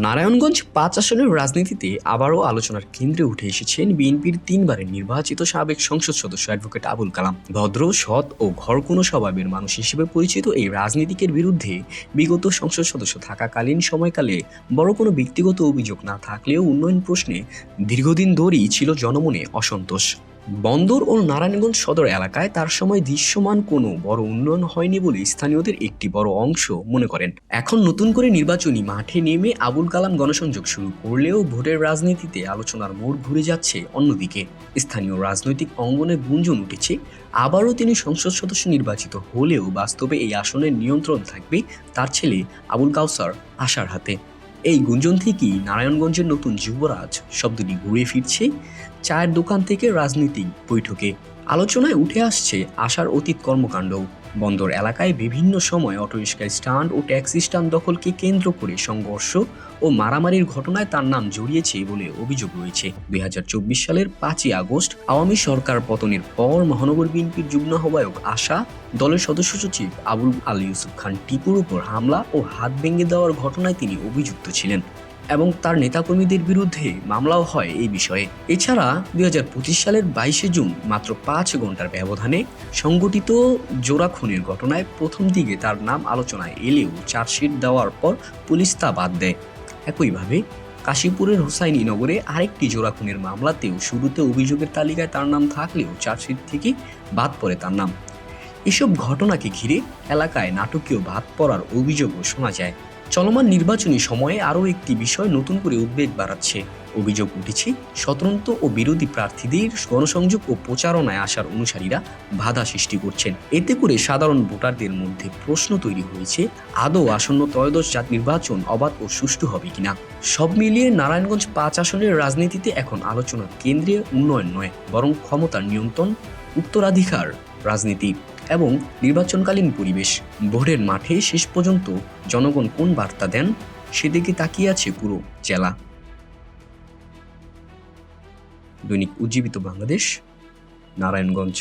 নারায়ণগঞ্জ ৫ আসনের রাজনীতিতে আবারও আলোচনার কেন্দ্রে উঠে এসেছেন বিএনপির ৩ বারের নির্বাচিত সাবেক সংসদ সদস্য অ্যাডভোকেট আবুল কালাম। ভদ্র, সৎ ও ঘরকুনো স্বভাবের মানুষ হিসেবে পরিচিত এই রাজনীতিকের বিরুদ্ধে বিগত সংসদ সদস্য থাকাকালীন সময়কালে বড় কোনো ব্যক্তিগত অভিযোগ না থাকলেও উন্নয়ন প্রশ্নে দীর্ঘদিন ধরেই ছিল জনমনে অসন্তোষ। বন্দর ও নারায়ণগঞ্জ সদর এলাকায় তার সময় দৃশ্যমান কোনো বড় উন্নয়ন হয়নি বলে স্থানীয়দের একটি বড় অংশ মনে করেন। এখন নতুন করে নির্বাচনী মাঠে নেমে আবুল কালাম গণসংযোগ শুরু করলেও ভোটের রাজনীতিতে আলোচনার মোড় ঘুরে যাচ্ছে অন্যদিকে। স্থানীয় রাজনৈতিক অঙ্গনে গুঞ্জন উঠেছে আবারও তিনি সংসদ সদস্য নির্বাচিত হলেও বাস্তবে এই আসনের নিয়ন্ত্রণ থাকবে তার ছেলে আবুল কাউসার আশার হাতে। এই গুঞ্জন থেকেই নারায়ণগঞ্জের নতুন যুবরাজ শব্দটি ঘুরে ফিরছে চায়ের দোকান থেকে রাজনৈতিক বৈঠকে। আলোচনায় উঠে আসছে আশার অতীত কর্মকাণ্ড। বন্দর এলাকায় বিভিন্ন সময় অটোরিক্সা স্ট্যান্ড ও ট্যাক্সি স্ট্যান্ড দখলকে কেন্দ্র করে সংঘর্ষ ও মারামারির ঘটনায় তার নাম জড়িয়েছে বলে অভিযোগ রয়েছে। ২০২৪ সালের ৫ই আগস্ট আওয়ামী সরকার পতনের পর মহানগর বিএনপির যুগ্ম আহ্বায়ক আশা, দলের সদস্য সচিব আবুল আল ইউসুফ খান টিপুর উপর হামলা ও হাত ভেঙে দেওয়ার ঘটনায় তিনি অভিযুক্ত ছিলেন এবং তার নেতাকর্মীদের বিরুদ্ধে মামলাও হয় এই বিষয়ে। এছাড়া ২০২৫ সালের ২২শে জুন মাত্র ৫ ঘন্টার ব্যবধানে সংগঠিত জোড়া খুনের ঘটনায় প্রথম দিকে তার নাম আলোচনায় এলেও চার্জশিট দেওয়ার পর পুলিশ তা বাদ দেয়। একইভাবে কাশীপুরের হুসাইনি নগরে আরেকটি জোড়া খুনের মামলাতেও শুরুতে অভিযোগের তালিকায় তার নাম থাকলেও চার্জশিট থেকে বাদ পড়ে তার নাম। এসব ঘটনাকে ঘিরে এলাকায় নাটকীয় বাদ পড়ার অভিযোগও শোনা যায়। চলমান নির্বাচনী সময়ে আরও একটি বিষয় নতুন করে উদ্বেগ বাড়াচ্ছে। অভিযোগ উঠেছে স্বতন্ত্র ও বিরোধী প্রার্থীদের গণসংযোগ ও প্রচারণায় আসার অনুসারীরা বাধা সৃষ্টি করছেন। এতে করে সাধারণ ভোটারদের মধ্যে প্রশ্ন তৈরি হয়েছে, আদৌ আসন্ন ত্রয়োদশ জাতীয় নির্বাচন অবাধ ও সুষ্ঠু হবে কিনা। সব মিলিয়ে নারায়ণগঞ্জ ৫ আসনের রাজনীতিতে এখন আলোচনার কেন্দ্রে উন্নয়ন নয়, বরং ক্ষমতার নিয়ন্ত্রণ, উত্তরাধিকার রাজনীতি এবং নির্বাচনকালীন পরিবেশ। ভোটের মাঠে শেষ পর্যন্ত জনগণ কোন বার্তা দেন সেদিকে তাকিয়ে আছে পুরো জেলা। দৈনিক উজ্জীবিত বাংলাদেশ, নারায়ণগঞ্জ।